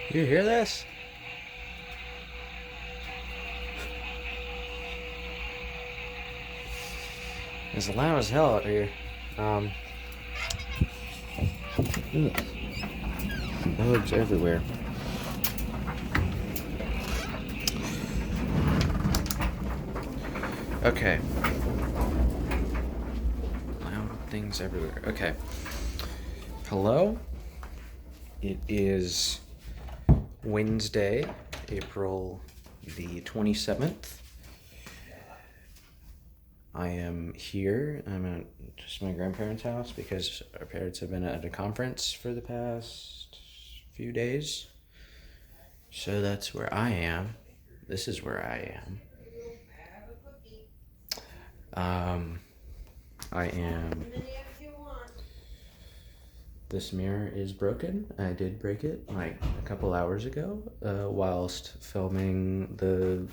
You hear this? It's loud as hell out here. Um, Bugs everywhere. Okay. Loud things everywhere. Okay. Hello? It is Wednesday, April the 27th. I am here. I'm at just my grandparents' house because our parents have been at a conference for the past few days. So that's where I am. This is where I am. I am. This mirror is broken. I did break it like a couple hours ago, whilst filming the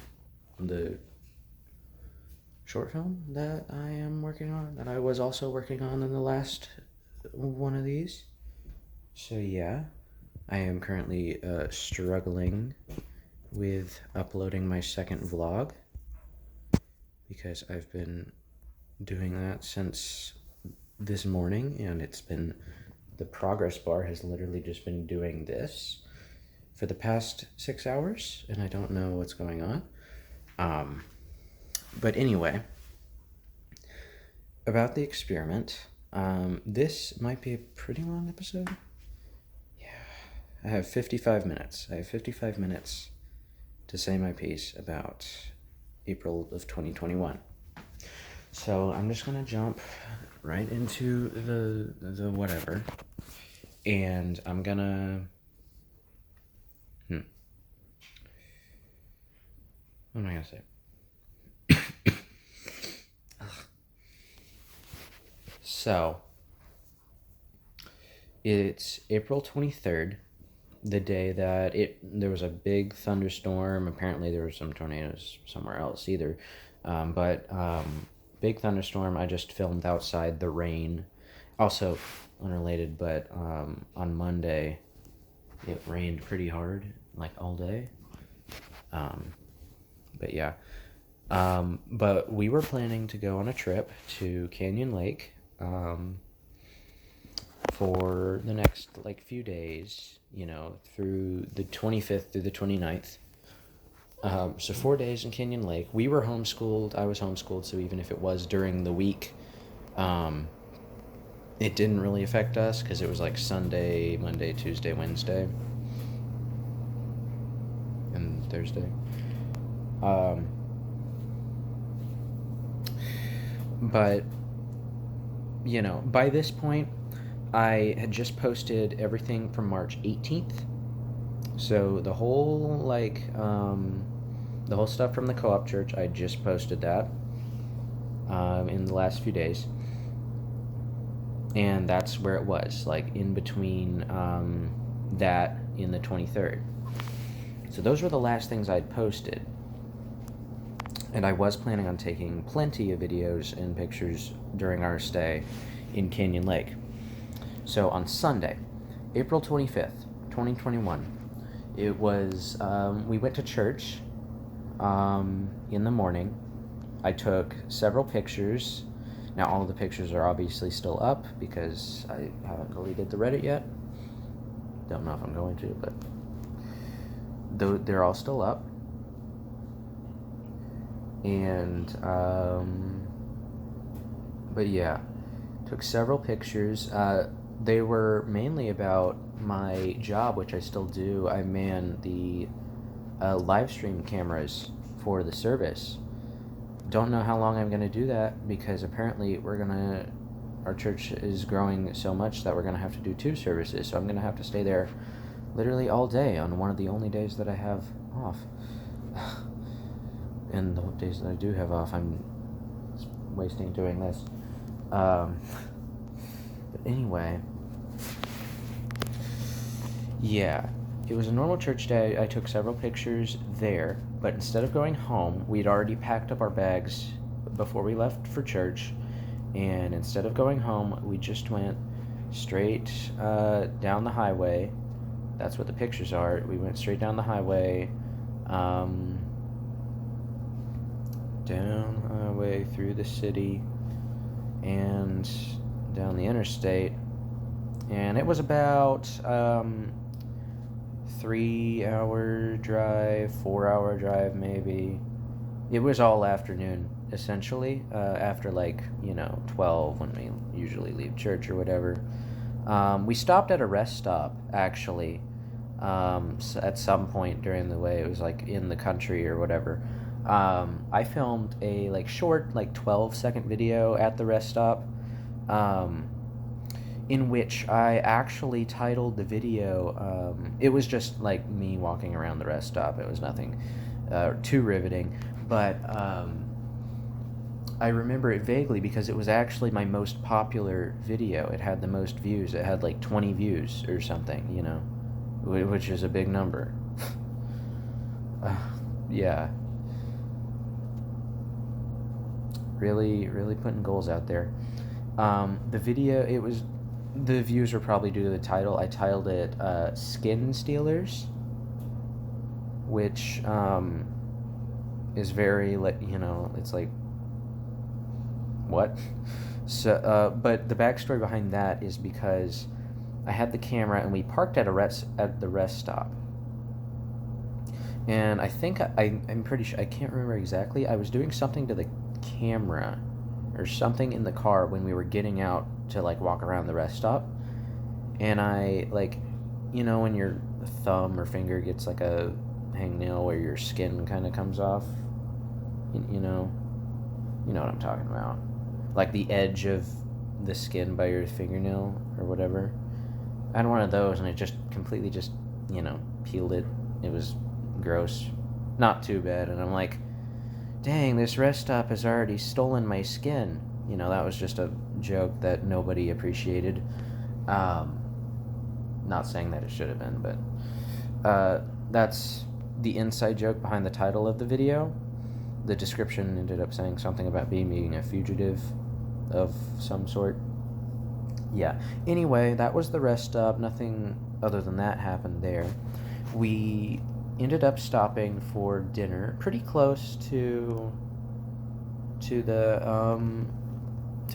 short film that I am working on, that I was also working on in the last one of these. So yeah, I am currently struggling with uploading my second vlog because I've been doing that since this morning, and the progress bar has literally just been doing this for the past 6 hours, and I don't know what's going on. But anyway, about the experiment, this might be a pretty long episode. Yeah, I have 55 minutes. I have 55 minutes to say my piece about April of 2021. So I'm just gonna jump right into the whatever, and I'm gonna what am I gonna say? So it's April 23rd, the day that there was a big thunderstorm. Apparently there were some tornadoes somewhere else either, but big thunderstorm. I just filmed outside the rain. Also unrelated, but on Monday it rained pretty hard, like all day. But yeah. But we were planning to go on a trip to Canyon Lake for the next like few days, through the 25th through the 29th. So 4 days in Canyon Lake. We were homeschooled. I was homeschooled, so even if it was during the week, it didn't really affect us because it was like Sunday, Monday, Tuesday, Wednesday, and Thursday. But, by this point, I had just posted everything from March 18th. So the whole, the whole stuff from the co-op church, I just posted that in the last few days. And that's where it was, like in between that in the 23rd. So those were the last things I'd posted. And I was planning on taking plenty of videos and pictures during our stay in Canyon Lake. So on Sunday, April 25th, 2021, it was, we went to church in the morning. I took several pictures. Now all of the pictures are obviously still up because I haven't deleted the Reddit yet. Don't know if I'm going to, but they're all still up. And but yeah, took several pictures. They were mainly about my job, which I still do. I man the live stream cameras for the service. Don't know how long I'm gonna do that because apparently our church is growing so much that we're gonna have to do 2 services. So I'm gonna have to stay there literally all day on one of the only days that I have off. And the days that I do have off, I'm wasting doing this. But anyway, yeah, it was a normal church day. I took several pictures there, but instead of going home, we'd already packed up our bags before we left for church, and instead of going home, we just went straight down the highway that's what the pictures are. We went straight down the highway, down the highway through the city and down the interstate, and it was about 3-hour drive, 4-hour drive maybe. It was all afternoon essentially, after 12 when we usually leave church or whatever. We stopped at a rest stop actually, at some point during the way. It was in the country or whatever. I filmed a short 12-second video at the rest stop, in which I actually titled the video, it was just me walking around the rest stop. It was nothing too riveting, but I remember it vaguely because it was actually my most popular video. It had the most views. It had 20 views or something, which is a big number. Yeah. Really, really putting goals out there. The video, the views were probably due to the title. I titled it Skin Stealers, which is very, it's what? So, but the backstory behind that is because I had the camera and we parked at the rest stop. And I think I'm pretty sure, I can't remember exactly. I was doing something to the camera or something in the car when we were getting out to walk around the rest stop, and I when your thumb or finger gets a hangnail where your skin kind of comes off, you know what I'm talking about, the edge of the skin by your fingernail or whatever. I had one of those and it just completely peeled it. It was gross, not too bad, and I'm like, dang, this rest stop has already stolen my skin. That was just a joke that nobody appreciated. Not saying that it should have been, but that's the inside joke behind the title of the video. The description ended up saying something about being a fugitive of some sort. Yeah. Anyway, that was the rest stop. Nothing other than that happened there. We ended up stopping for dinner pretty close to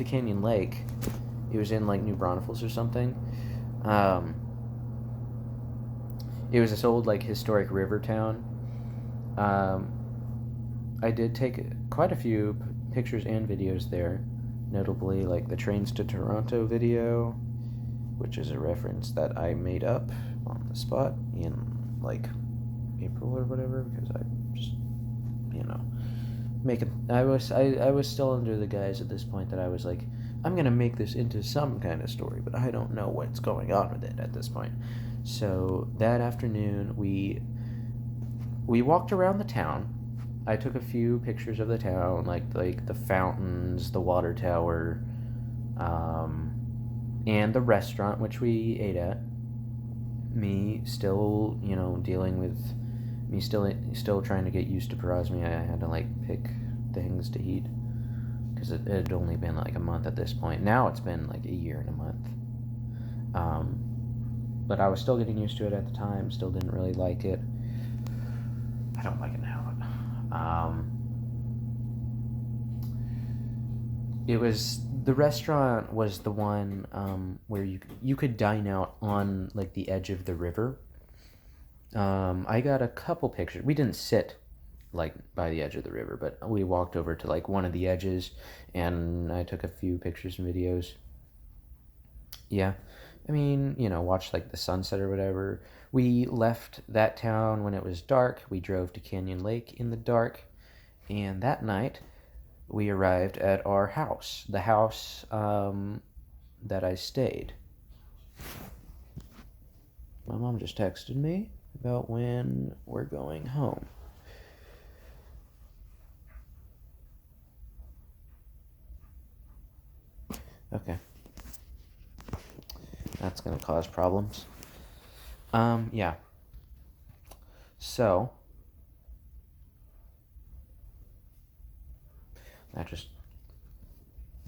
Canyon Lake. It was in New Braunfels or something. It was this old historic river town. I did take quite a few pictures and videos there, notably the Trains to Toronto video, which is a reference that I made up on the spot in April or whatever, because I just I was still under the guise at this point that I was I'm gonna make this into some kind of story, but I don't know what's going on with it at this point. So that afternoon we walked around the town. I took a few pictures of the town, like the fountains, the water tower, and the restaurant which we ate at. Me still, dealing with me still trying to get used to Parosmi. I had to pick things to eat because it had only been a month at this point. Now it's been a year and a month. But I was still getting used to it at the time. Still didn't really like it. I don't like it now. The restaurant was the one where you could dine out on the edge of the river. I got a couple pictures. We didn't sit by the edge of the river, but we walked over to one of the edges, and I took a few pictures and videos. Yeah, I mean, watch the sunset or whatever. We left that town when it was dark. We drove to Canyon Lake in the dark, and that night we arrived at our house, the house that I stayed. My mom just texted me about when we're going home. Okay. That's going to cause problems. Yeah. So,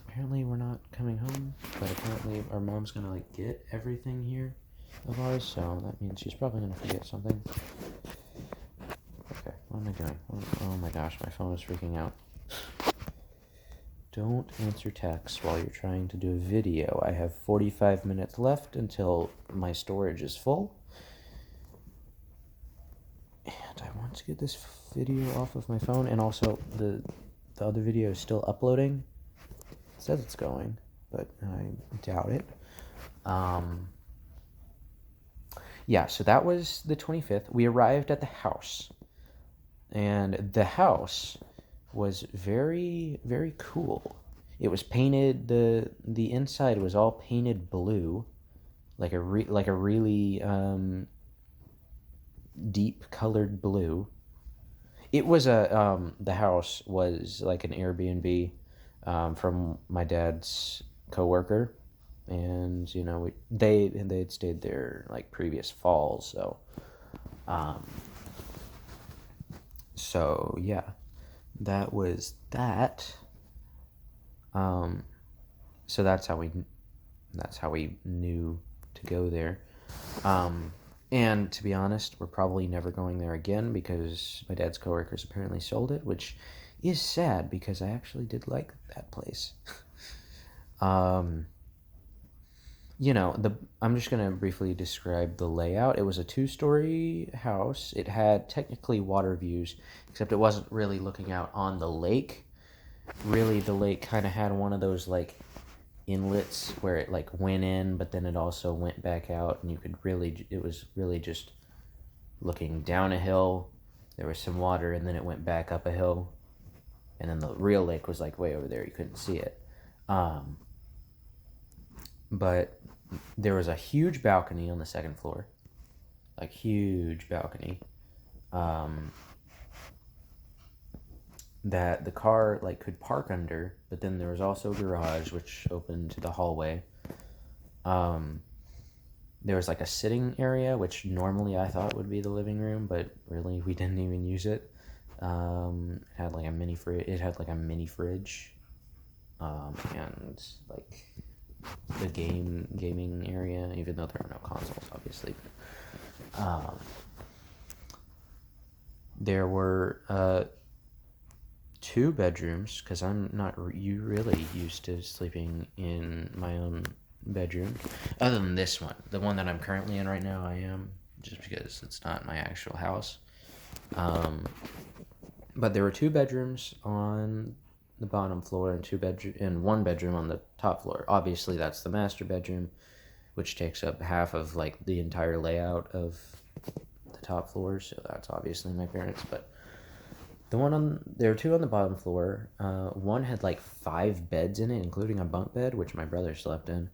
apparently we're not coming home, but apparently our mom's going to get everything here. of ours, so that means she's probably gonna forget something. Okay, what am I doing? Oh my gosh, my phone is freaking out. Don't answer texts while you're trying to do a video. I have 45 minutes left until my storage is full. And I want to get this video off of my phone, and also the other video is still uploading. It says it's going, but I doubt it. Yeah, so that was the 25th. We arrived at the house, and the house was very, very cool. It was painted, the inside was all painted blue, like a really deep colored blue. It was the house was like an Airbnb from my dad's coworker, and you know they'd stayed there like previous falls, um, so yeah, that was that. So that's how we knew to go there. And to be honest, we're probably never going there again because my dad's coworkers apparently sold it, which is sad because I actually did like that place. I'm just gonna briefly describe the layout. It was a 2-story house. It had technically water views, except it wasn't really looking out on the lake. Really, the lake kind of had one of those like inlets where it like went in, but then it also went back out, and it was really just looking down a hill. There was some water, and then it went back up a hill, and then the real lake was like way over there. You couldn't see it. But there was a huge balcony on the second floor, like huge balcony, that the car like could park under, but then there was also a garage which opened to the hallway. There was like a sitting area which normally I thought would be the living room, but really we didn't even use it. It had like a mini fridge. And like the gaming area, even though there are no consoles, obviously. There were 2 bedrooms, because I'm not really used to sleeping in my own bedroom. Other than this one. The one that I'm currently in right now, I am, just because it's not my actual house. But there were 2 bedrooms on the bottom floor and 1 bedroom on the top floor. Obviously, that's the master bedroom, which takes up half of like the entire layout of the top floor. So that's obviously my parents, but there were 2 on the bottom floor. One had like 5 beds in it, including a bunk bed, which my brother slept in.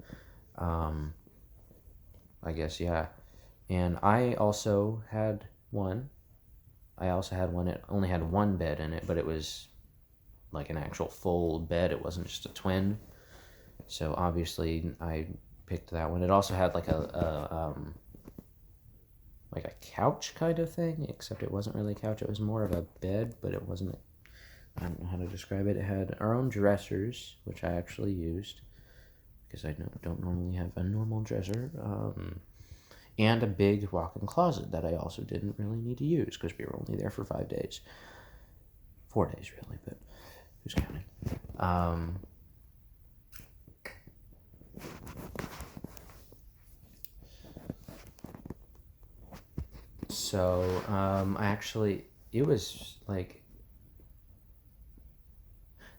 I guess, yeah. And I also had one. It only had 1 bed in it, but it was like an actual full bed. It wasn't just a twin. So obviously I picked that one. It also had like a couch kind of thing, except it wasn't really a couch. It was more of a bed, but it wasn't. I don't know how to describe it. It had our own dressers, which I actually used because I don't normally have a normal dresser, and a big walk-in closet that I also didn't really need to use because we were only there for 5 days. 4 days, really, but who's counting? So,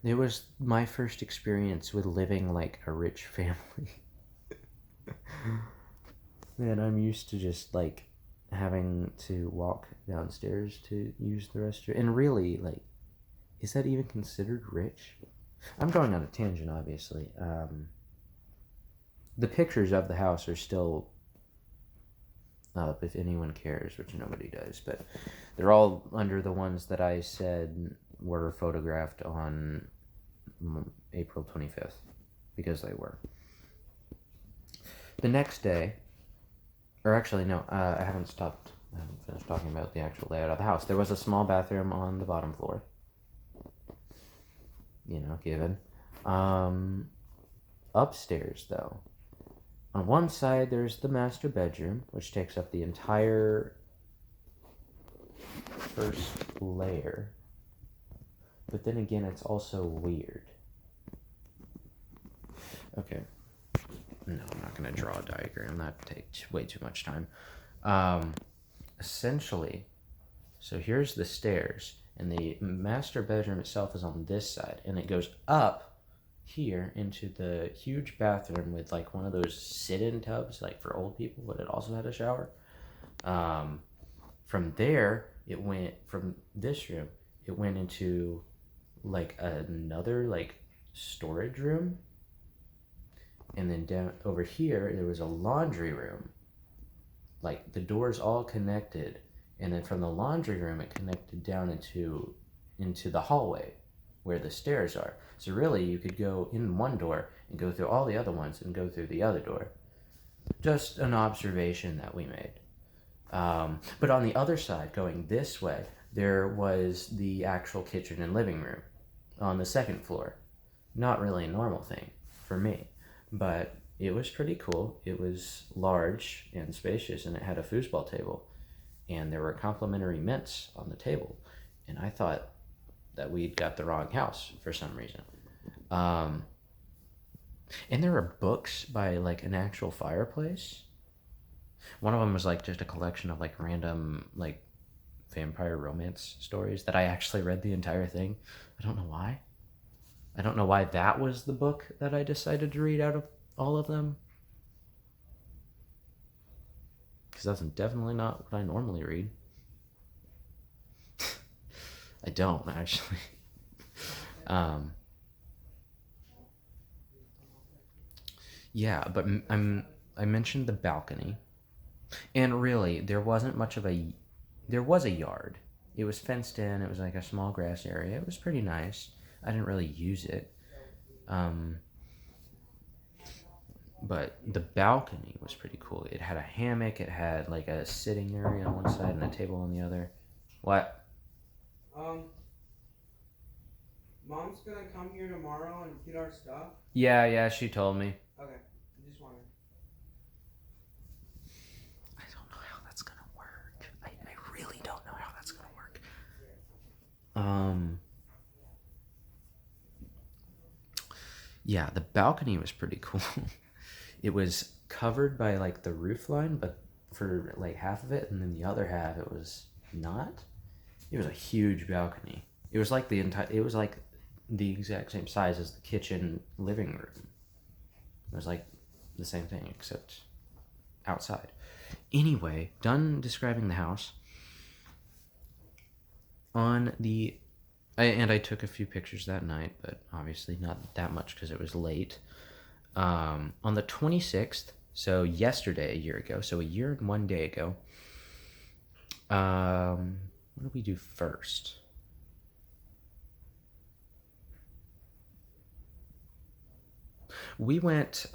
it was my first experience with living like a rich family. Man, I'm used to just like having to walk downstairs to use the restroom. And really, like, is that even considered rich? I'm going on a tangent, obviously. The pictures of the house are still up if anyone cares, which nobody does, but they're all under the ones that I said were photographed on April 25th, because they were. The next day, or actually no, I haven't finished talking about the actual layout of the house. There was a small bathroom on the bottom floor, given. Upstairs though, On one side, there's the master bedroom, which takes up the entire first layer. But then again, it's also weird. Okay. No, I'm not going to draw a diagram. That takes way too much time. Essentially, so here's the stairs, and the master bedroom itself is on this side, and it goes up here into the huge bathroom with like one of those sit-in tubs, like for old people, but it also had a shower. From there, it went from this room, it went into like another like storage room, and then down over here there was a laundry room. Like the doors all connected, and then from the laundry room it connected down into the hallway where the stairs are. So really you could go in one door and go through all the other ones and go through the other door. Just an observation that we made. But on the other side, going this way, there was the actual kitchen and living room on the second floor. Not really a normal thing for me, but it was pretty cool. It was large and spacious, and it had a foosball table, and there were complimentary mints on the table, and I thought that we'd got the wrong house for some reason. And there were books by like an actual fireplace. One of them was like just a collection of like random like vampire romance stories that I actually read the entire thing. I don't know why. I don't know why that was the book that I decided to read out of all of them. Because that's definitely not what I normally read. I don't actually. Yeah, but I mentioned the balcony, and really there wasn't much of a. There was a yard. It was fenced in. It was like a small grass area. It was pretty nice. I didn't really use it. But the balcony was pretty cool. It had a hammock. It had like a sitting area on one side and a table on the other. What? Mom's gonna come here tomorrow and get our stuff. Yeah, she told me. Okay, I just wanted. I don't know how that's gonna work. I really don't know how that's gonna work. Yeah, the balcony was pretty cool. It was covered by like the roof line, but for like half of it, and then the other half it was not. It was a huge balcony. It was like it was like the exact same size as the kitchen living room. It was like the same thing except outside. Anyway, done describing the house. I took a few pictures that night, but obviously not that much because it was late. On the 26th, so yesterday, a year ago, so a year and 1 day ago, what did we do first? We went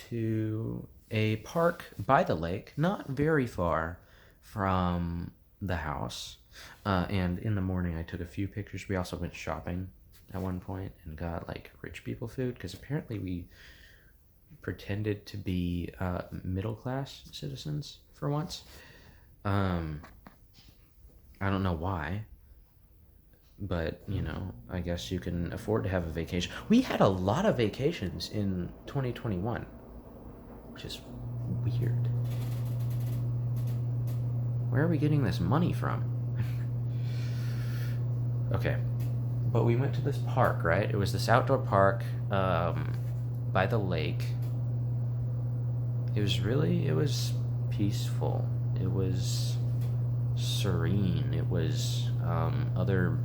to a park by the lake, not very far from the house. And in the morning, I took a few pictures. We also went shopping at one point and got like rich people food because apparently we pretended to be middle class citizens for once. I don't know why, but you know, I guess you can afford to have a vacation. We had a lot of vacations in 2021, which is weird. Where are we getting this money from? Okay, but we went to this park, right? It was this outdoor park by the lake. It was peaceful. It was serene. It was other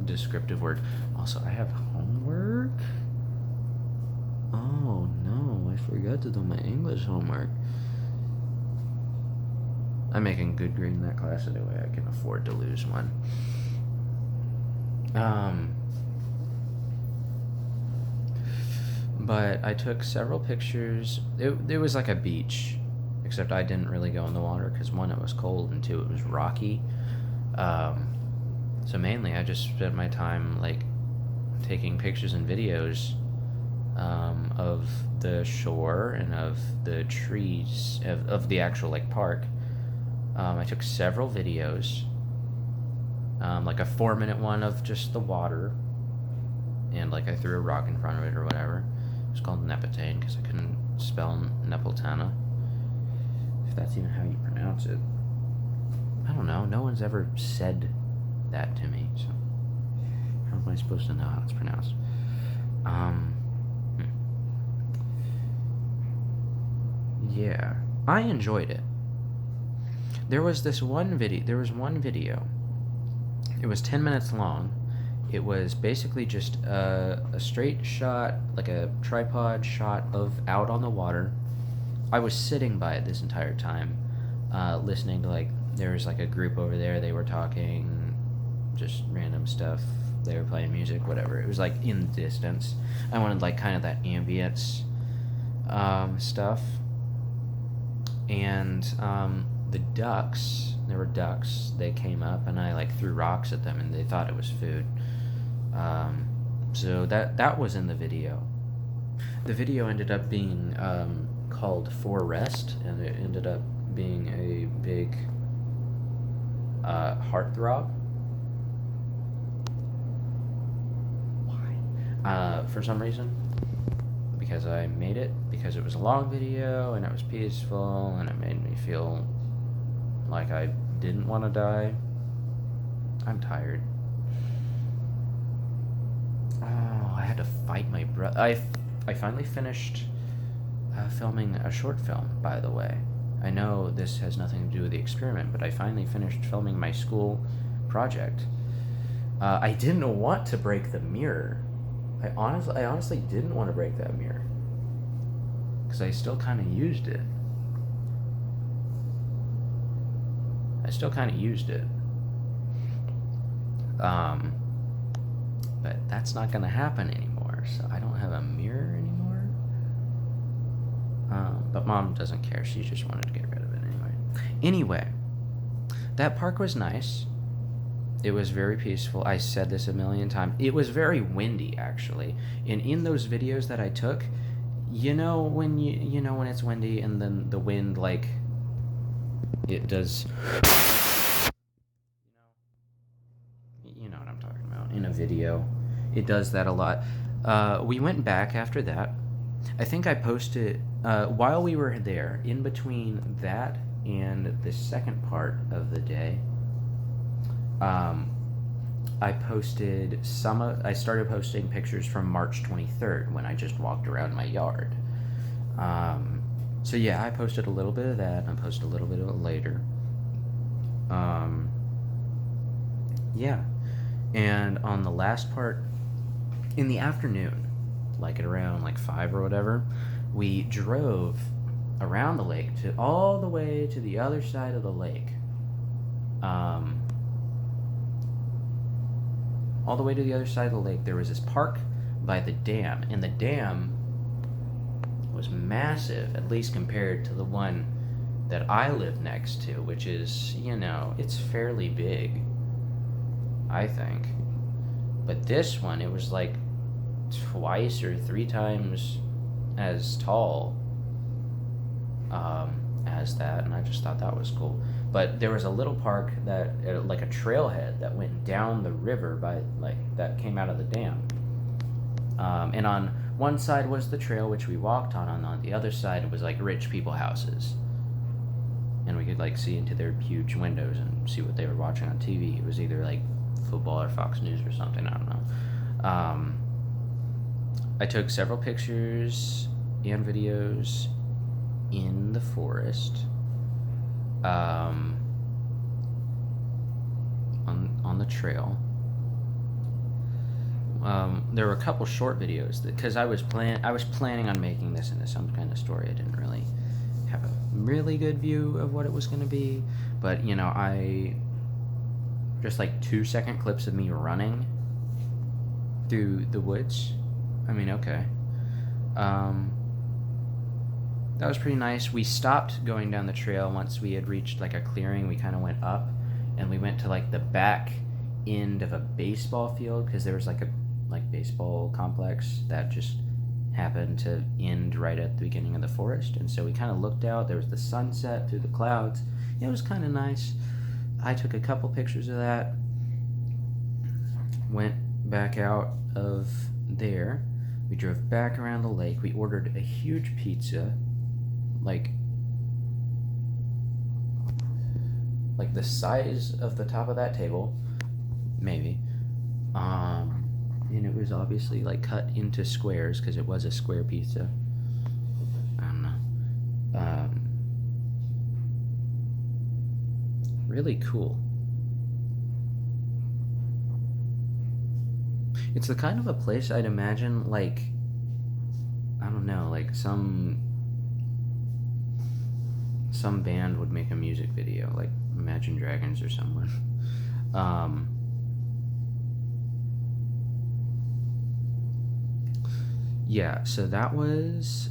descriptive word. Also, I have homework. Oh no, I forgot to do my English homework. I'm making good grade in that class anyway. I can afford to lose one. But I took several pictures. It was like a beach, except I didn't really go in the water because one, it was cold, and two, it was rocky. So mainly I just spent my time like taking pictures and videos of the shore and of the trees of the actual like park. I took several videos, like a 4-minute one of just the water, and like I threw a rock in front of it or whatever. It was called Nepetane because I couldn't spell Nepeltana, if that's even how you pronounce it. I don't know. No one's ever said that to me, so how am I supposed to know how it's pronounced? Yeah, I enjoyed it. There was one video. It was 10 minutes long. It was basically just a straight shot, like a tripod shot of out on the water. I was sitting by it this entire time, listening to like, there was like a group over there, they were talking just random stuff, they were playing music, whatever. It was like in the distance. I wanted like kind of that ambience stuff. And the ducks, there were ducks, they came up and I like threw rocks at them and they thought it was food. So that was in the video. The video ended up being called For Rest, and it ended up being a big heartthrob. Why? For some reason. Because I made it, because it was a long video and it was peaceful and it made me feel like I didn't want to die. I'm tired. Oh, I had to fight my brother. I finally finished filming a short film, by the way. I know this has nothing to do with the experiment, but I finally finished filming my school project. I didn't want to break the mirror. I honestly didn't want to break that mirror because I still kind of used it. But that's not going to happen anymore, so I don't have a mirror anymore. But Mom doesn't care. She just wanted to get rid of it Anyway, that park was nice. It was very peaceful. I said this a million times. It was very windy, actually. And in those videos that I took, when when it's windy and then the wind, like, it does... You know what I'm talking about. In a video, it does that a lot. We went back after that. I think I posted, while we were there, in between that and the second part of the day, I started posting pictures from March 23rd when I just walked around my yard. So yeah, I posted a little bit of that, and I posted a little bit of it later. Yeah. And on the last part, in the afternoon, like at around like 5 or whatever, we drove around the lake all the way to the other side of the lake. All the way to the other side of the lake, there was this park by the dam, and the dam was massive, at least compared to the one that I live next to, which is, it's fairly big, I think. But this one, it was like twice or 3 times as tall as that, and I just thought that was cool. But there was a little park that, like a trailhead that went down the river that came out of the dam. And on one side was the trail, which we walked on, and on the other side was like rich people houses. And we could like see into their huge windows and see what they were watching on TV. It was either like football or Fox News or something, I don't know. I took several pictures and videos in the forest, on the trail. There were a couple short videos because I was planning on making this into some kind of story. I didn't really have a really good view of what it was going to be, but I just like 2-second clips of me running through the woods. I mean, okay. That was pretty nice. We stopped going down the trail once we had reached like a clearing. We kind of went up, and we went to like the back end of a baseball field because there was like a baseball complex that just happened to end right at the beginning of the forest, and so we kind of looked out. There was the sunset through the clouds. It was kind of nice. I took a couple pictures of that, went back out of there. We drove back around the lake. We ordered a huge pizza, like the size of the top of that table, maybe. And it was obviously like cut into squares because it was a square pizza. I don't know. Really cool. It's the kind of a place I'd imagine, like, I don't know, like some band would make a music video, like Imagine Dragons or someone. Yeah, so that was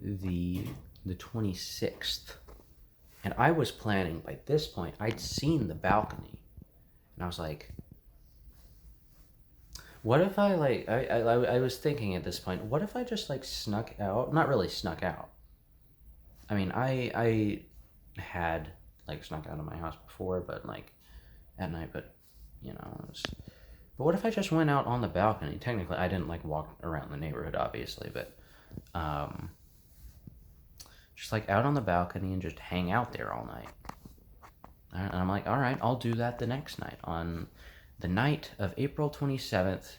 the 26th. And I was planning, by this point, I'd seen the balcony. And I was like, what if I, like, I was thinking at this point, what if I just, like, snuck out? Not really snuck out. I mean, I had, like, snuck out of my house before, but, like, at night, but, you know, it was... But what if I just went out on the balcony? Technically, I didn't, like, walk around the neighborhood, obviously, but, just, like, out on the balcony and just hang out there all night. And I'm like, all right, I'll do that the next night, on the night of April 27th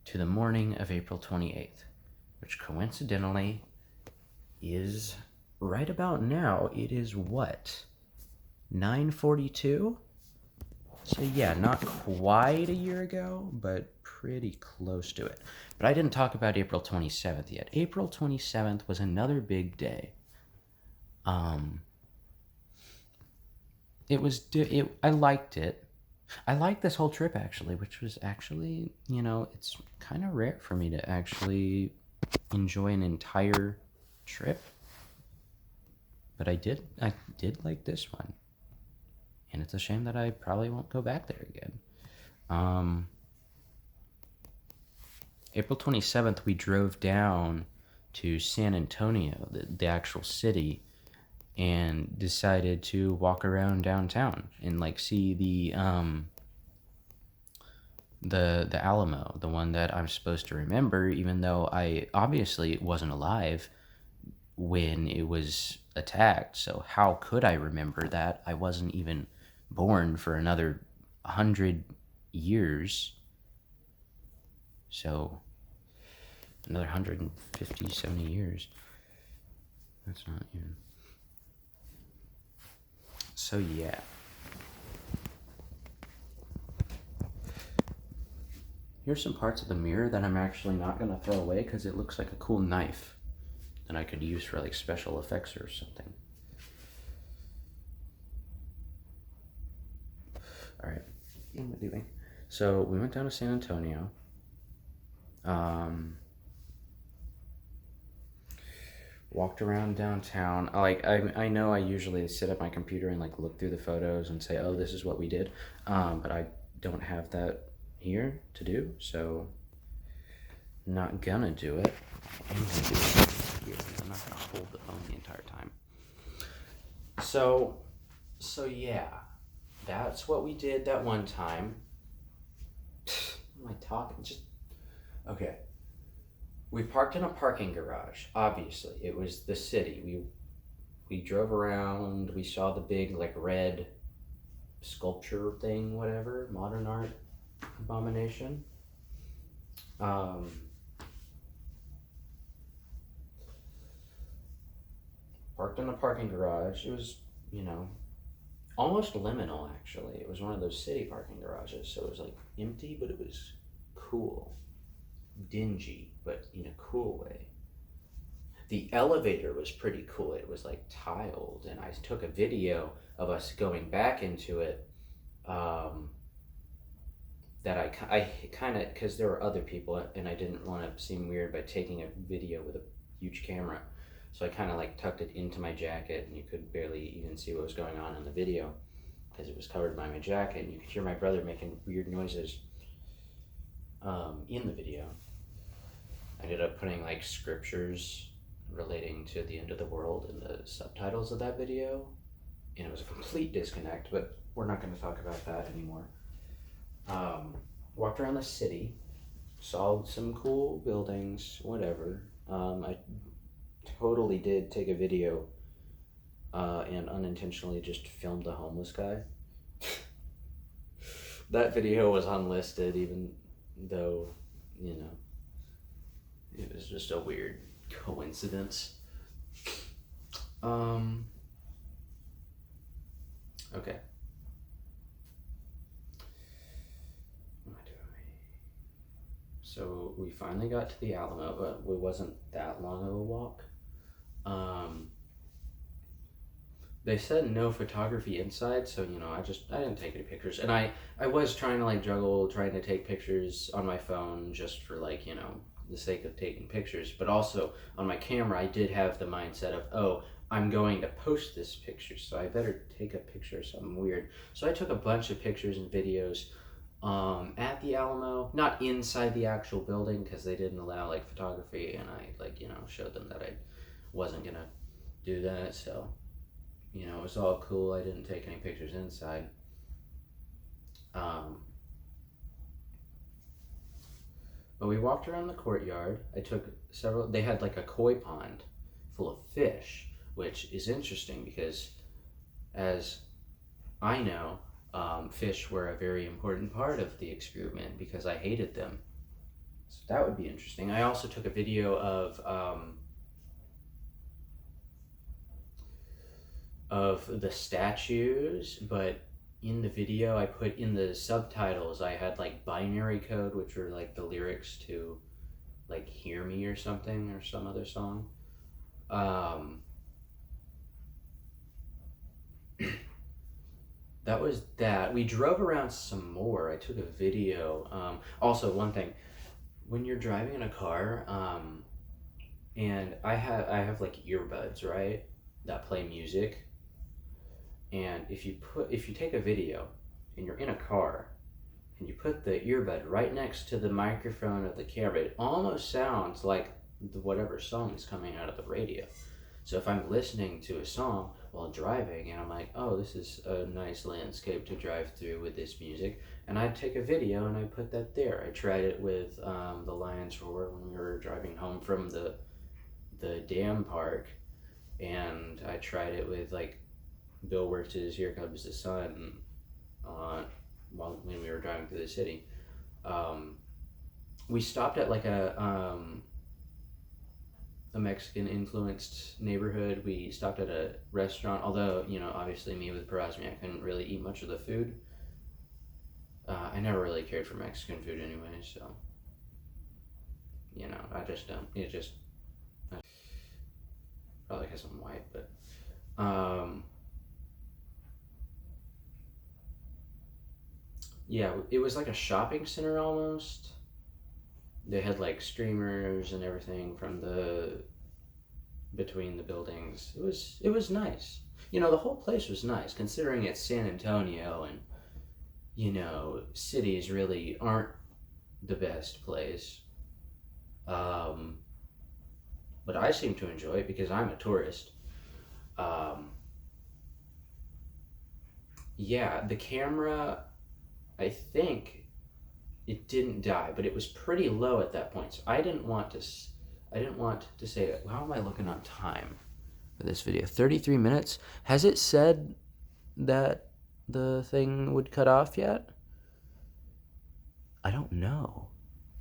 to the morning of April 28th, which coincidentally is right about now. It is what? 9:42? So yeah, not quite a year ago, but pretty close to it. But I didn't talk about April 27th yet. April 27th was another big day. I liked it. I liked this whole trip, actually, which was actually, you know, it's kind of rare for me to actually enjoy an entire trip. But I did like this one. And it's a shame that I probably won't go back there again. April 27th, we drove down to San Antonio, the actual city, and decided to walk around downtown and, like, see the Alamo, the one that I'm supposed to remember, even though I obviously wasn't alive when it was attacked. So how could I remember that? I wasn't even born for another 100 years. So another 150, 70 years. That's not even... So yeah. Here's some parts of the mirror that I'm actually not going to throw away because it looks like a cool knife that I could use for, like, special effects or something. Alright, what am I doing? So we went down to San Antonio. Walked around downtown. Like, I know I usually sit at my computer and, like, look through the photos and say, oh, this is what we did. But I don't have that here to do, so I'm not gonna do it. I'm gonna do it here. I'm not gonna hold the phone the entire time. So yeah, that's what we did that one time. What am I talking? Just okay. We parked in a parking garage. Obviously, it was the city. We drove around. We saw the big, like, red sculpture thing, whatever, modern art abomination. Parked in a parking garage. It was, you know, almost liminal, actually. It was one of those city parking garages, so it was, like, empty, but it was cool. Dingy, but in a cool way. The elevator was pretty cool. It was, like, tiled, and I took a video of us going back into it. That I kind of, because there were other people, and I didn't want to seem weird by taking a video with a huge camera, so I kind of, like, tucked it into my jacket, and you could barely even see what was going on in the video because it was covered by my jacket, and you could hear my brother making weird noises. in the video. I ended up putting like scriptures relating to the end of the world in the subtitles of that video, and it was a complete disconnect, but we're not going to talk about that anymore. Walked around the city, saw some cool buildings, whatever. I totally did take a video and unintentionally just filmed a homeless guy. That video was unlisted, even though, you know, it was just a weird coincidence. Okay. What am I doing? So we finally got to the Alamo, but it wasn't that long of a walk. They said no photography inside, so you know, I didn't take any pictures, and I was trying to like juggle trying to take pictures on my phone just for like, you know, the sake of taking pictures, but also on my camera I did have the mindset of, oh, I'm going to post this picture, so I better take a picture of something weird. So I took a bunch of pictures and videos at the Alamo, not inside the actual building because they didn't allow like photography, and I like, you know, showed them that I wasn't gonna do that, so you know, it was all cool. I didn't take any pictures inside. But we walked around the courtyard. I took several, they had like a koi pond full of fish, which is interesting because, as I know, fish were a very important part of the experiment because I hated them. So that would be interesting. I also took a video of the statues, but in the video I put in the subtitles, I had like binary code, which were like the lyrics to like Hear Me or something, or some other song. That was that. We drove around some more. I took a video. Also, one thing, when you're driving in a car, and I have like earbuds, right, that play music. And if you take a video and you're in a car and you put the earbud right next to the microphone of the camera, it almost sounds like whatever song is coming out of the radio. So if I'm listening to a song while driving and I'm like, oh, this is a nice landscape to drive through with this music, and I'd take a video and I put that there. I tried it with the Lions Roar when we were driving home from the dam park, and I tried it with like Bill Wurtz's Here Comes the Sun when we were driving through the city. We stopped at like a Mexican influenced neighborhood. We stopped at a restaurant, although, you know, obviously me with parosmia, I couldn't really eat much of the food. I never really cared for Mexican food anyway, so, you know, I just don't. Probably because I'm white, but yeah, it was like a shopping center almost. They had like streamers and everything from between the buildings. It was nice. You know, the whole place was nice considering it's San Antonio, and you know, cities really aren't the best place. But I seem to enjoy it because I'm a tourist. Yeah, the camera, I think it didn't die, but it was pretty low at that point. So I didn't want to say that. How am I looking on time for this video? 33 minutes. Has it said that the thing would cut off yet? I don't know.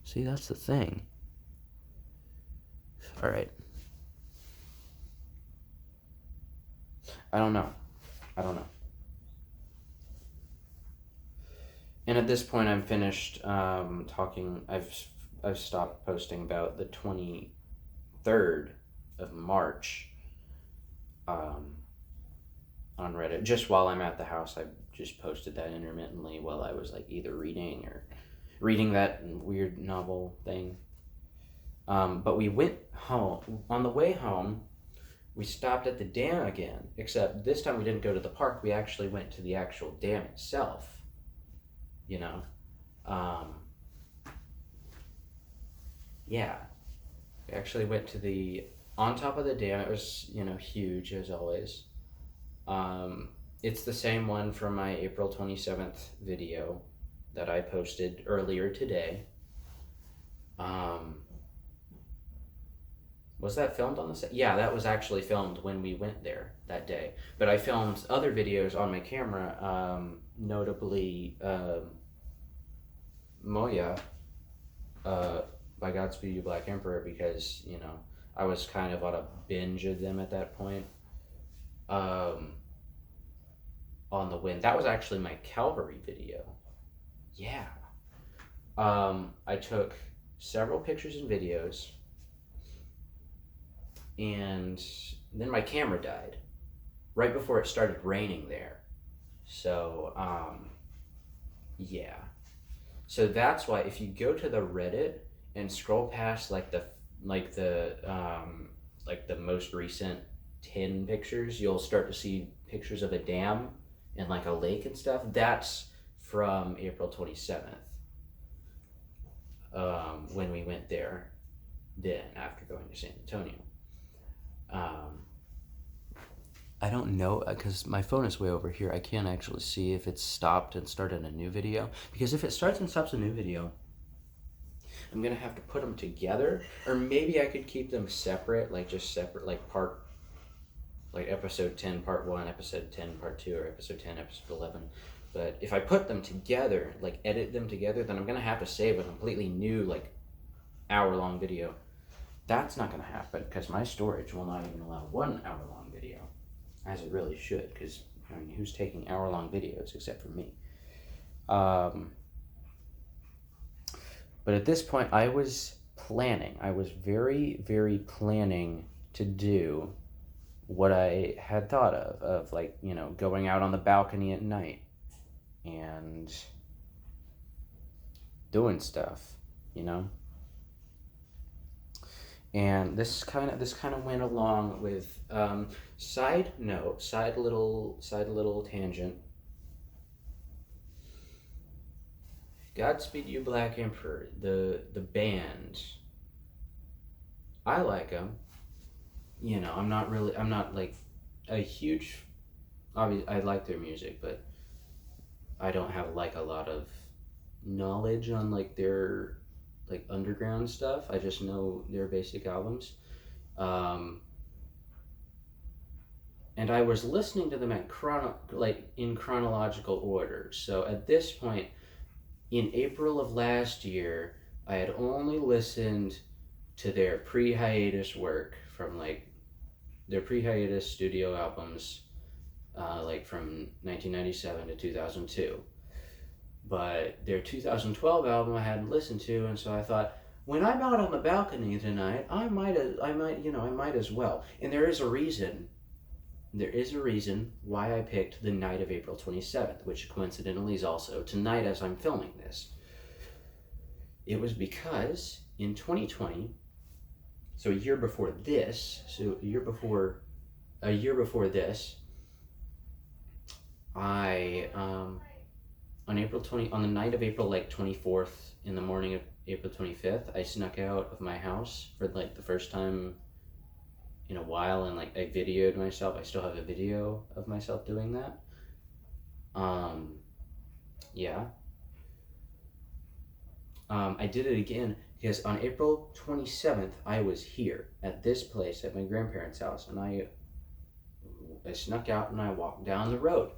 See, that's the thing. All right. I don't know. And at this point, I'm finished talking. I've stopped posting about the 23rd of March on Reddit. Just while I'm at the house, I just posted that intermittently while I was like either reading that weird novel thing. But we went home. On the way home, we stopped at the dam again, except this time we didn't go to the park. We actually went to the actual dam itself. You know, Yeah, we actually went to the on top of the dam. It was, huge as always. It's the same one from my April 27th video that I posted earlier today. Um, was that filmed on the set? Yeah, that was actually filmed when we went there that day. But I filmed other videos on my camera, notably Moya, uh, by Godspeed You Black Emperor, because, I was kind of on a binge of them at that point. Um, on the Wind. That was actually my Calvary video. Yeah. I took several pictures and videos, and then my camera died right before it started raining there. So, yeah. So that's why if you go to the Reddit and scroll past like the like the most recent 10 pictures, you'll start to see pictures of a dam and like a lake and stuff. That's from April 27th. When we went there, then after going to San Antonio. I don't know because my phone is way over here. I can't actually see if it's stopped and started a new video. Because if it starts and stops a new video, I'm gonna have to put them together, or maybe I could keep them separate, like just separate, like episode 10 part 1, episode 10 part 2, or episode 10 episode 11. But if I put them together, like edit them together, then I'm gonna have to save a completely new like hour-long video. That's not gonna happen because my storage will not even allow 1 hour-long video, as it really should, because who's taking hour-long videos except for me? But at this point, I was very, very planning to do what I had thought of like, going out on the balcony at night and doing stuff, And this kind of went along with side little tangent. Godspeed You Black Emperor, the band. I like them. I'm not like a huge. Obviously, I like their music, but I don't have like a lot of knowledge on like their like underground stuff. I just know their basic albums. And I was listening to them in chronological order. So at this point, in April of last year, I had only listened to their pre-hiatus work from like their pre-hiatus studio albums, like from 1997 to 2002. But their 2012 album I hadn't listened to, and so I thought, when I'm out on the balcony tonight, I might as well. And there is a reason. There is a reason why I picked the night of April 27th, which coincidentally is also tonight as I'm filming this. It was because in 2020, so a year before this, I on the night of April like 24th, in the morning of April 25th, I snuck out of my house for like the first time in a while, and like I videoed myself. I still have a video of myself doing that. Yeah. I did it again because on April 27th, I was here at this place at my grandparents' house, and I snuck out and I walked down the road.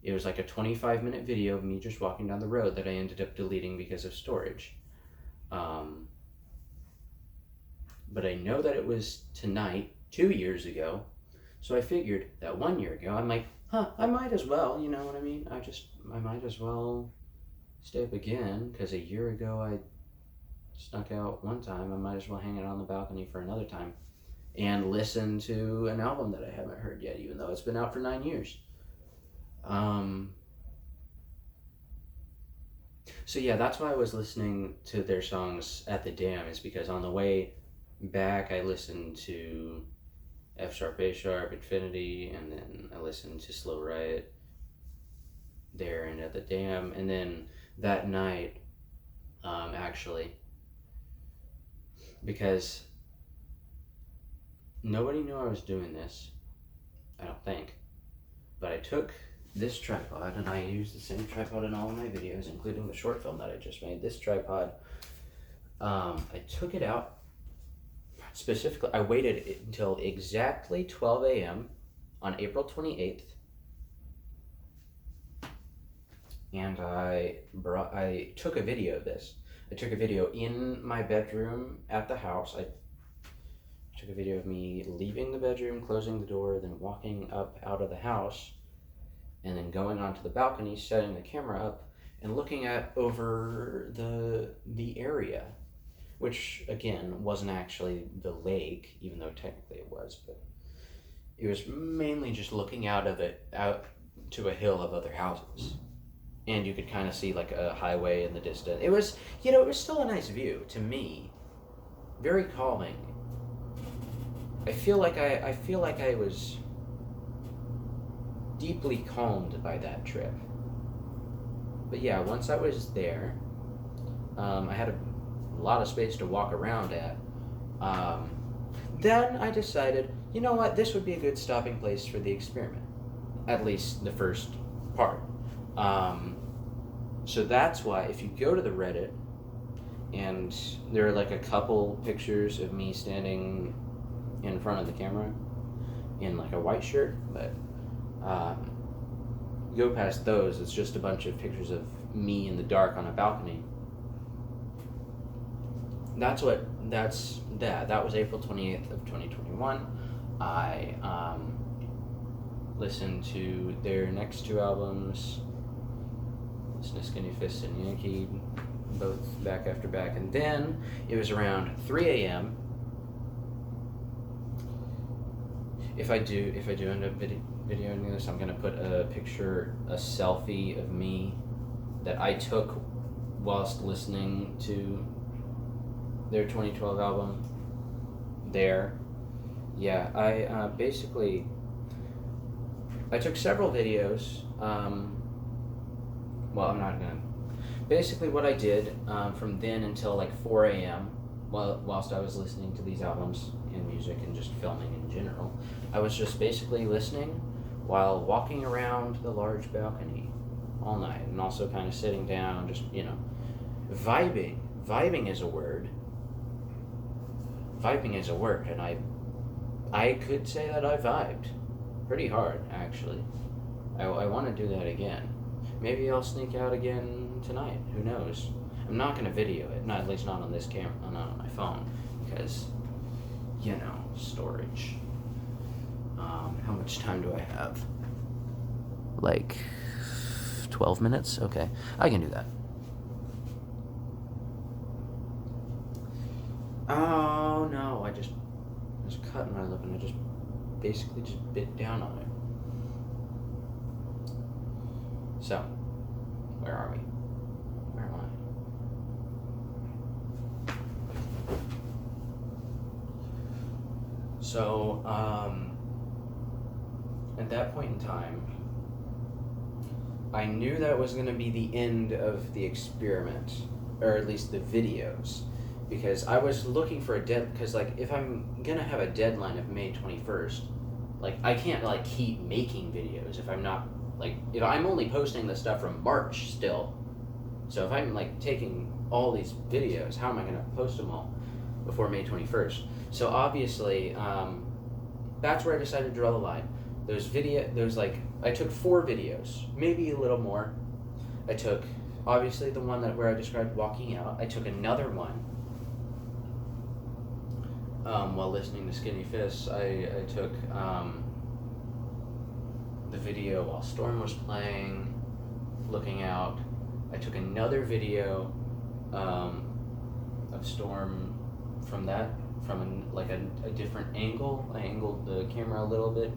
It was like a 25-minute video of me just walking down the road that I ended up deleting because of storage. But I know that it was tonight, 2 years ago, so I figured that 1 year ago, I'm like, I might as well, you know what I mean? I might as well stay up again, because a year ago I snuck out one time. I might as well hang out on the balcony for another time and listen to an album that I haven't heard yet, even though it's been out for 9 years. So yeah, that's why I was listening to their songs at the Dam, is because on the way back I listened to F sharp, A sharp, Infinity, and then I listened to Slow Riot there and at the Dam, and then that night, actually, because nobody knew I was doing this, I don't think, but I took this tripod, and I use the same tripod in all of my videos, including the short film that I just made. This tripod, I took it out specifically. I waited until exactly 12 a.m. on April 28th, and I took a video of this. I took a video in my bedroom at the house. I took a video of me leaving the bedroom, closing the door, then walking up out of the house, and then going onto the balcony, setting the camera up, and looking at over the area, which again wasn't actually the lake, even though technically it was, but it was mainly just looking out to a hill of other houses. And you could kind of see like a highway in the distance. It was, it was still a nice view to me. Very calming. I feel like I was deeply calmed by that trip. But yeah, once I was there, I had a lot of space to walk around at. Then I decided, you know what, this would be a good stopping place for the experiment. At least the first part. So that's why if you go to the Reddit, and there are like a couple pictures of me standing in front of the camera in like a white shirt, but go past those, it's just a bunch of pictures of me in the dark on a balcony. That was April 28th of 2021. I listened to their next two albums, listened to Skinny Fist and Yankee, both back after back, and then it was around 3 a.m. If I do end up videoing this, I'm gonna put a selfie of me that I took whilst listening to their 2012 album. There, yeah, I took several videos. Basically what I did from then until like 4 a.m. whilst I was listening to these albums and music and just filming in general, I was just basically listening while walking around the large balcony all night, and also kind of sitting down, just, vibing. Vibing is a word. And I could say that I vibed pretty hard, actually. I want to do that again. Maybe I'll sneak out again tonight. Who knows? I'm not going to video it. At least not on this camera, not on my phone, because, storage. How much time do I have? Like 12 minutes? Okay, I can do that. Oh no, I just cut my lip and I just basically just bit down on it. So, where are we? Where am I? So, at that point in time, I knew that was going to be the end of the experiment, or at least the videos, because I was looking for because if I'm going to have a deadline of May 21st, I can't keep making videos if I'm not, if I'm only posting the stuff from March still. So if I'm taking all these videos, how am I going to post them all before May 21st? So obviously, that's where I decided to draw the line. I took 4 videos, maybe a little more. I took, obviously, the one where I described walking out. I took another one while listening to Skinny Fists. I took the video while Storm was playing, looking out. I took another video of Storm from a different angle. I angled the camera a little bit.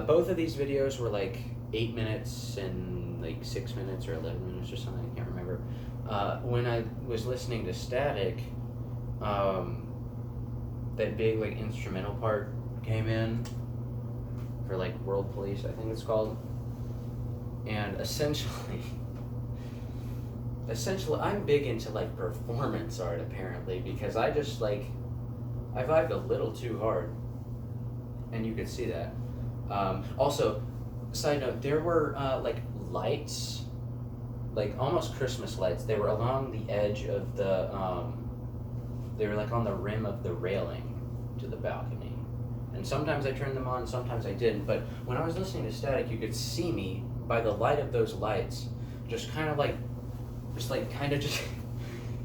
Both of these videos were 8 minutes and 6 minutes or 11 minutes or something, I can't remember. When I was listening to Static, that big instrumental part came in for World Police, I think it's called. And essentially, essentially, I'm big into like performance art apparently, because I just like, I vibed a little too hard, and you could see that. Also, side note, there were like lights, like almost Christmas lights. They were along the edge of the, they were like on the rim of the railing to the balcony. And sometimes I turned them on, sometimes I didn't. But when I was listening to Static, you could see me by the light of those lights, just kind of like,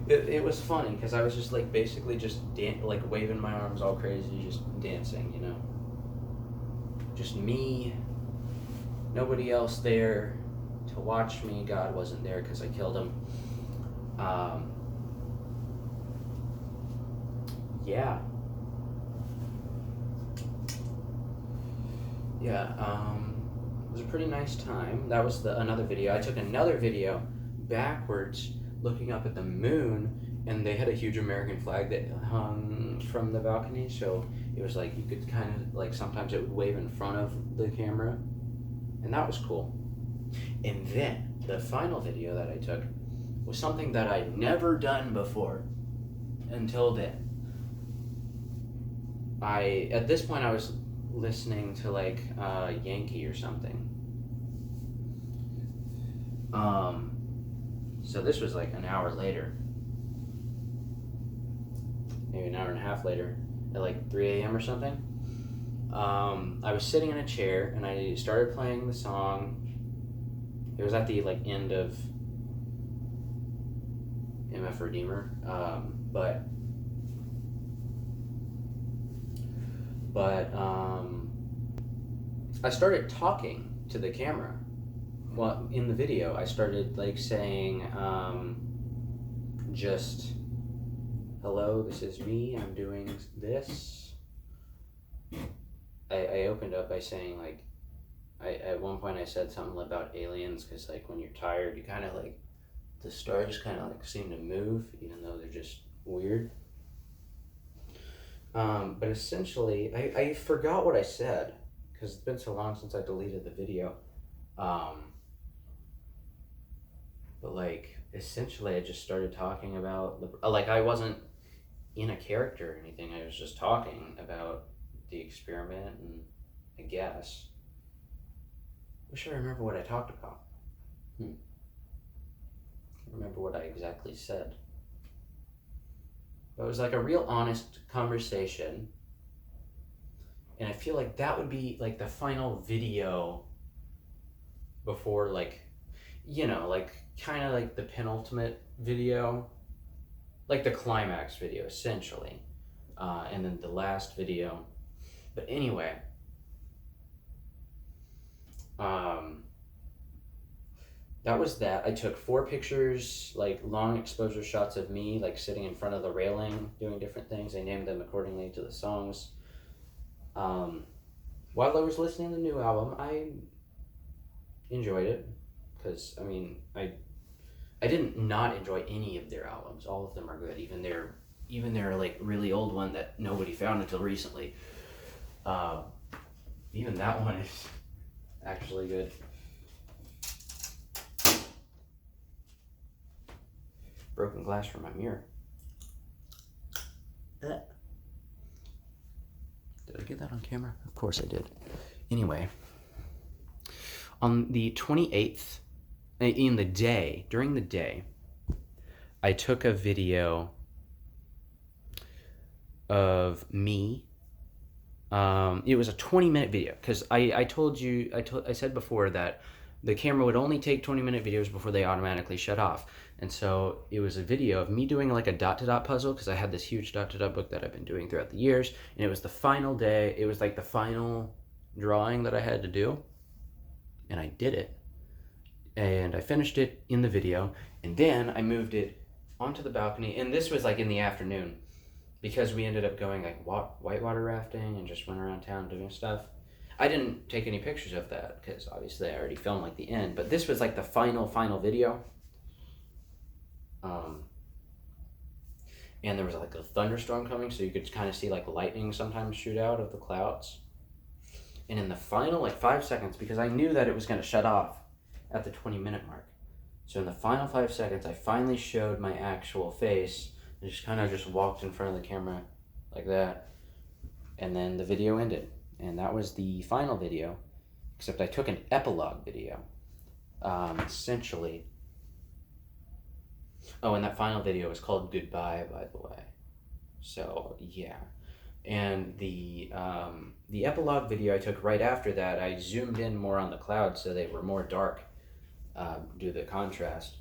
it was funny because I was just like basically just like waving my arms all crazy, just dancing, you know. Just me, nobody else there to watch me. God wasn't there because I killed him. Yeah. Yeah, it was a pretty nice time. That was another video. I took another video backwards looking up at the moon, and they had a huge American flag that hung from the balcony, so it was like you could kind of, like sometimes it would wave in front of the camera, and that was cool. And then the final video that I took was something that I'd never done before until then. At this point I was listening to like Yankee or something. So this was like an hour later, maybe an hour and a half later, at like 3 a.m. or something. I was sitting in a chair and I started playing the song. It was at the like end of MF Redeemer, but I started talking to the camera. Well, in the video, I started like saying, just, hello, this is me, I'm doing this. I opened up by saying like, at one point I said something about aliens, because like when you're tired, you kind of like, the stars kind of like seem to move, even though they're just weird. But essentially, I forgot what I said, because it's been so long since I deleted the video. But like, essentially I just started talking about, like I wasn't in a character or anything, I was just talking about the experiment, and I guess. Wish I remember what I talked about. Can't remember what I exactly said. But it was like a real honest conversation. And I feel like that would be like the final video before, like, you know, like kind of like the penultimate video, like the climax video essentially, and then the last video. But anyway, that was that. I took 4 pictures, like long exposure shots of me, like sitting in front of the railing, doing different things. I named them accordingly to the songs. While I was listening to the new album, I enjoyed it, because I mean, I didn't not enjoy any of their albums. All of them are good, even their like really old one that nobody found until recently. Even that one is actually good. Broken glass from my mirror. Did I get that on camera? Of course I did. Anyway, on the 28th, during the day, I took a video of me. It was a 20-minute video, because I said before that the camera would only take 20-minute videos before they automatically shut off. And so it was a video of me doing like a dot-to-dot puzzle, because I had this huge dot-to-dot book that I've been doing throughout the years, and it was the final day. It was like the final drawing that I had to do, and I did it. And I finished it in the video, and then I moved it onto the balcony, and this was like in the afternoon, because we ended up going like whitewater rafting and just went around town doing stuff. I didn't take any pictures of that, because obviously I already filmed like the end, but this was like the final video. And there was like a thunderstorm coming, so you could kind of see like lightning sometimes shoot out of the clouds. And in the final like 5 seconds, because I knew that it was going to shut off at the 20-minute mark, So in the final 5 seconds, I finally showed my actual face and just kind of just walked in front of the camera like that. And then the video ended. And that was the final video, except I took an epilogue video. Essentially. Oh, and that final video is called Goodbye, by the way. So, yeah. And the epilogue video I took right after that, I zoomed in more on the clouds so they were more dark due to the contrast.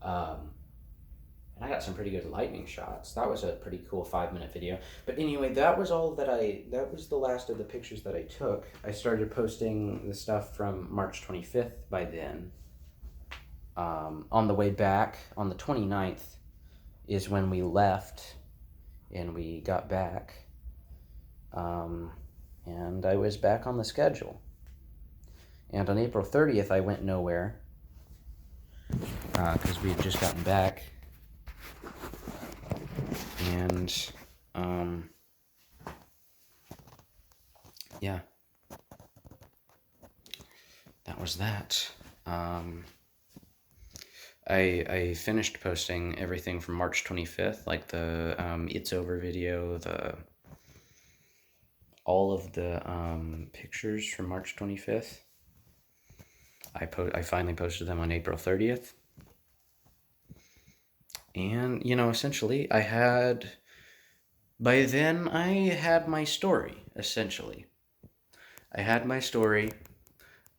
And I got some pretty good lightning shots. That was a pretty cool 5-minute video. But anyway, that was the last of the pictures that I took. I started posting the stuff from March 25th by then. On the way back, on the 29th, is when we left and we got back. And I was back on the schedule. And on April 30th, I went nowhere because we had just gotten back. And, yeah, that was that. I finished posting everything from March 25th, like the It's Over video, all of the pictures from March 25th. I finally posted them on April 30th. And, essentially, by then, I had my story, essentially. I had my story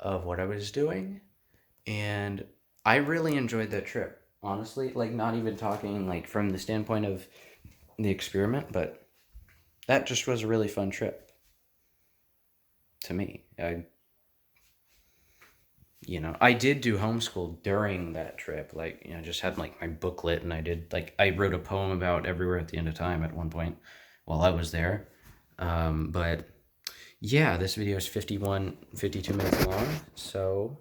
of what I was doing, and I really enjoyed that trip, honestly. Like, not even talking, like, from the standpoint of the experiment, but that just was a really fun trip to me. I did do homeschool during that trip. Like, just had like my booklet, and I wrote a poem about everywhere at the end of time at one point while I was there. But yeah, this video is 52 minutes long. So